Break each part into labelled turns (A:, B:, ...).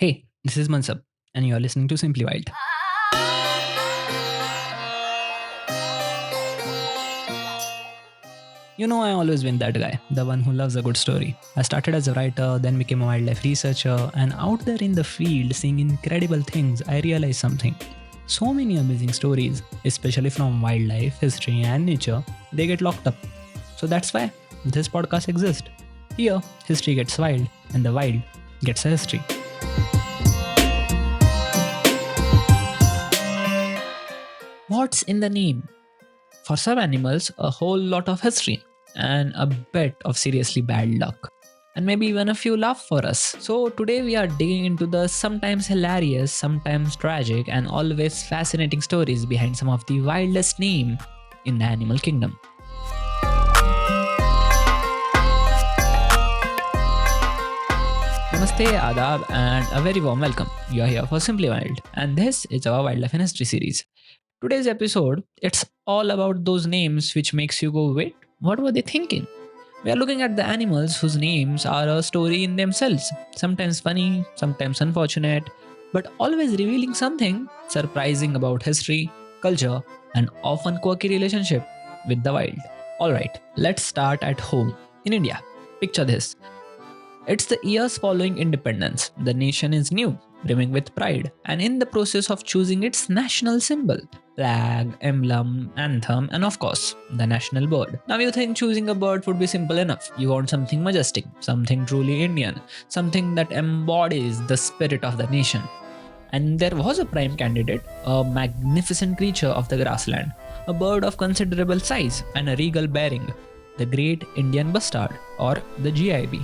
A: Hey, this is Mansab, and you're listening to Simply Wild. You know, I always been that guy, the one who loves a good story. I started as a writer, then became a wildlife researcher, and out there in the field seeing incredible things, I realized something. So many amazing stories, especially from wildlife, history, and nature, they get locked up. So that's why this podcast exists. Here, history gets wild, and the wild gets a history. What's in the name? For some animals, a whole lot of history and a bit of seriously bad luck. And maybe even a few laugh for us. So today we are digging into the sometimes hilarious, sometimes tragic, and always fascinating stories behind some of the wildest name in the animal kingdom. Namaste, Adab, and a very warm welcome. You are here for Simply Wild, and this is our Wildlife and History series. Today's episode, it's all about those names which makes you go, wait, what were they thinking? We are looking at the animals whose names are a story in themselves, sometimes funny, sometimes unfortunate, but always revealing something surprising about history, culture, and often quirky relationship with the wild. Alright, let's start at home in India. Picture this. It's the years following independence. The nation is new, brimming with pride, and in the process of choosing its national symbol, flag, emblem, anthem, and of course, the national bird. Now you think choosing a bird would be simple enough. You want something majestic, something truly Indian, something that embodies the spirit of the nation. And there was a prime candidate, a magnificent creature of the grassland, a bird of considerable size and a regal bearing, the Great Indian Bustard, or the GIB.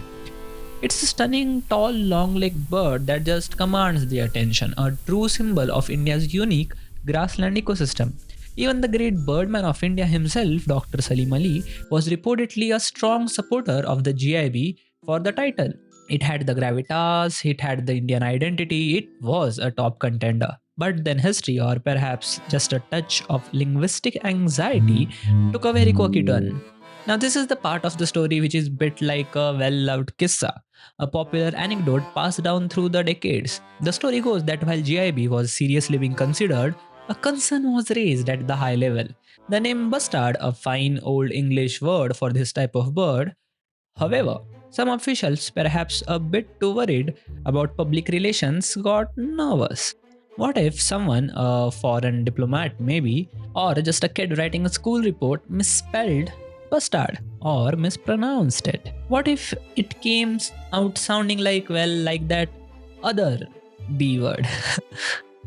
A: It's a stunning, tall, long-legged bird that just commands the attention, a true symbol of India's unique grassland ecosystem. Even the great birdman of India himself, Dr. Salim Ali, was reportedly a strong supporter of the GIB for the title. It had the gravitas, it had the Indian identity, it was a top contender. But then history, or perhaps just a touch of linguistic anxiety, took a very quirky turn. Now, this is the part of the story which is bit like a well loved kissa, a popular anecdote passed down through the decades. The story goes that while GIB was seriously being considered, a concern was raised at the high level. The name bustard, a fine old English word for this type of bird, however, some officials, perhaps a bit too worried about public relations, got nervous. What if someone, a foreign diplomat maybe, or just a kid writing a school report, misspelled bustard or mispronounced it? What if it came out sounding like, well, like that other B word?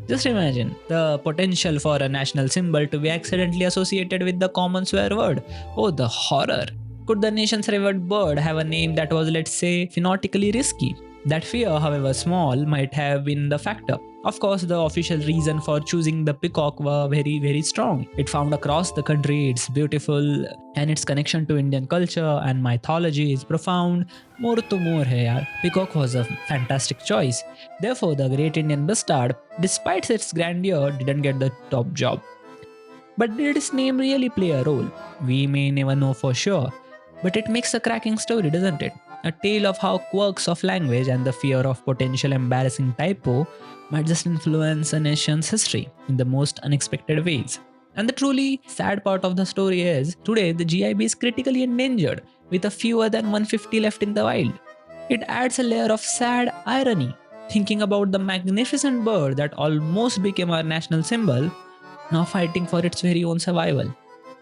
A: Just imagine the potential for a national symbol to be accidentally associated with the common swear word. Oh, the horror. Could the nation's revered bird have a name that was, let's say, phonetically risky? That fear, however small, might have been the factor. Of course, the official reason for choosing the peacock were very, very strong. It found across the country, it's beautiful, and its connection to Indian culture and mythology is profound. More to more hai yaar. Peacock was a fantastic choice. Therefore, the Great Indian Bustard, despite its grandeur, didn't get the top job. But did its name really play a role? We may never know for sure. But it makes a cracking story, doesn't it? A tale of how quirks of language and the fear of potential embarrassing typo might just influence a nation's history in the most unexpected ways. And the truly sad part of the story is today the GIB is critically endangered with a fewer than 150 left in the wild. It adds a layer of sad irony, thinking about the magnificent bird that almost became our national symbol, now fighting for its very own survival.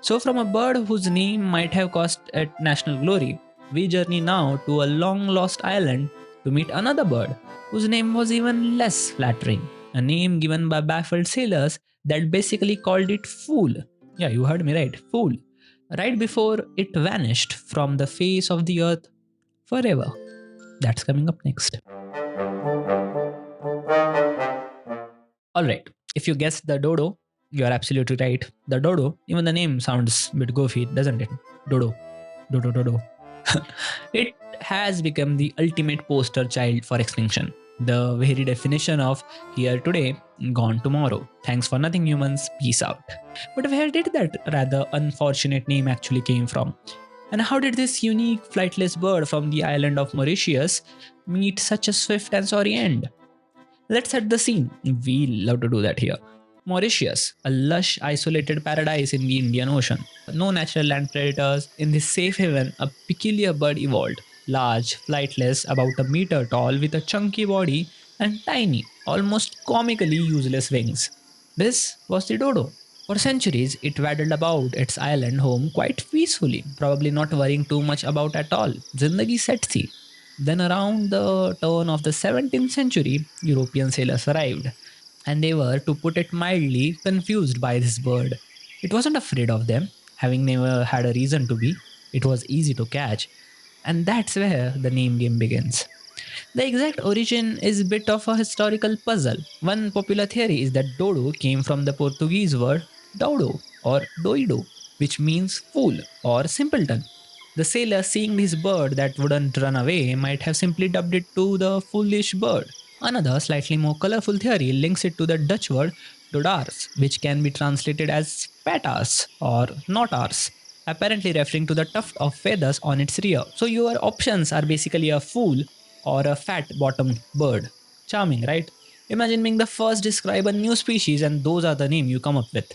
A: So, from a bird whose name might have cost it national glory, we journey now to a long lost island to meet another bird whose name was even less flattering. A name given by baffled sailors that basically called it Fool. Yeah, you heard me right, Fool. Right before it vanished from the face of the earth forever. That's coming up next. Alright, if you guessed the dodo, you are absolutely right. The dodo, even the name sounds a bit goofy, doesn't it? Dodo. Dodo, dodo. It has become the ultimate poster child for extinction. The very definition of here today, gone tomorrow. Thanks for nothing, humans. Peace out. But where did that rather unfortunate name actually came from? And how did this unique flightless bird from the island of Mauritius meet such a swift and sorry end? Let's set the scene. We love to do that here. Mauritius, a lush, isolated paradise in the Indian Ocean. No natural land predators. In this safe haven, a peculiar bird evolved. Large, flightless, about a meter tall, with a chunky body and tiny, almost comically useless wings. This was the dodo. For centuries, it waddled about its island home quite peacefully, probably not worrying too much about at all. Zindagi set sea. Then, around the turn of the 17th century, European sailors arrived, and they were, to put it mildly, confused by this bird. It wasn't afraid of them, having never had a reason to be. It was easy to catch, and that's where the name game begins. The exact origin is a bit of a historical puzzle. One popular theory is that dodo came from the Portuguese word dodo or doido, which means fool or simpleton. The sailor, seeing this bird that wouldn't run away, might have simply dubbed it to the foolish bird. Another, slightly more colorful theory links it to the Dutch word dodars, which can be translated as patas or notars, apparently referring to the tuft of feathers on its rear. So your options are basically a fool or a fat bottomed bird. Charming, right? Imagine being the first to describe a new species and those are the name you come up with.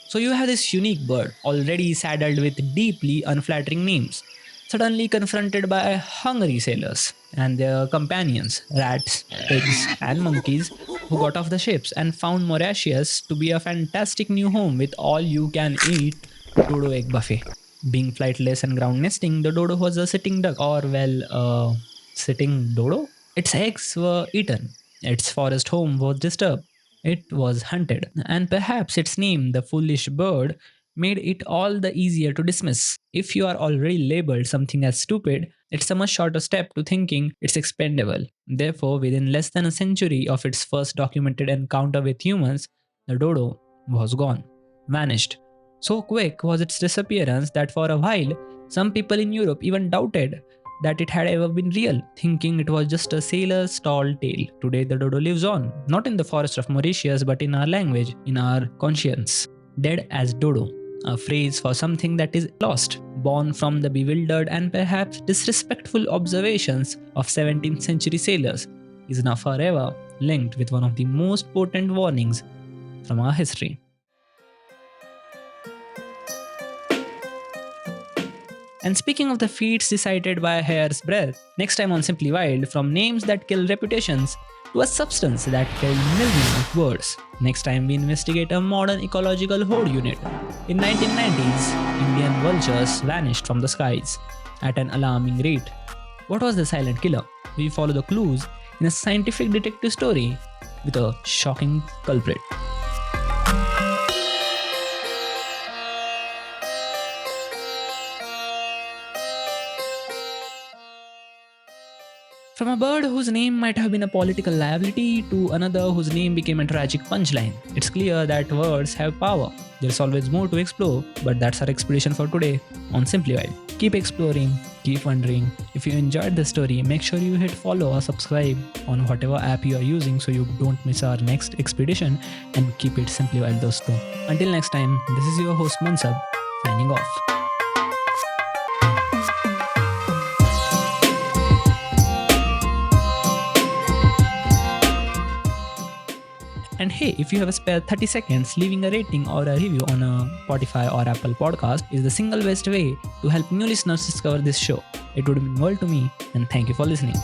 A: So you have this unique bird, already saddled with deeply unflattering names, suddenly confronted by hungry sailors and their companions, rats, pigs, and monkeys, who got off the ships and found Mauritius to be a fantastic new home with all you can eat dodo egg buffet. Being flightless and ground nesting, the dodo was a sitting duck, or sitting dodo. Its eggs were eaten, its forest home was disturbed, it was hunted, and perhaps its name, the foolish bird, made it all the easier to dismiss. If you are already labeled something as stupid, it's a much shorter step to thinking it's expendable. Therefore, within less than a century of its first documented encounter with humans, the dodo was gone, vanished. So quick was its disappearance that for a while, some people in Europe even doubted that it had ever been real, thinking it was just a sailor's tall tale. Today, the dodo lives on, not in the forest of Mauritius, but in our language, in our conscience. Dead as dodo, a phrase for something that is lost, born from the bewildered and perhaps disrespectful observations of 17th century sailors, is now forever linked with one of the most potent warnings from our history. And speaking of the feats decided by a hair's breadth, next time on Simply Wild, from names that kill reputations to a substance that killed millions of words. Next time we investigate a modern ecological horde unit. In 1990s, Indian vultures vanished from the skies at an alarming rate. What was the silent killer? We follow the clues in a scientific detective story with a shocking culprit. From a bird whose name might have been a political liability to another whose name became a tragic punchline, it's clear that words have power. There's always more to explore, but that's our expedition for today on Simply Wild. Keep exploring, keep wondering. If you enjoyed the story, make sure you hit follow or subscribe on whatever app you are using so you don't miss our next expedition, and keep it Simply Wild dosto. Until next time, this is your host Mansab, signing off. And hey, if you have a spare 30 seconds, leaving a rating or a review on a Spotify or Apple podcast is the single best way to help new listeners discover this show. It would mean world to me, and thank you for listening.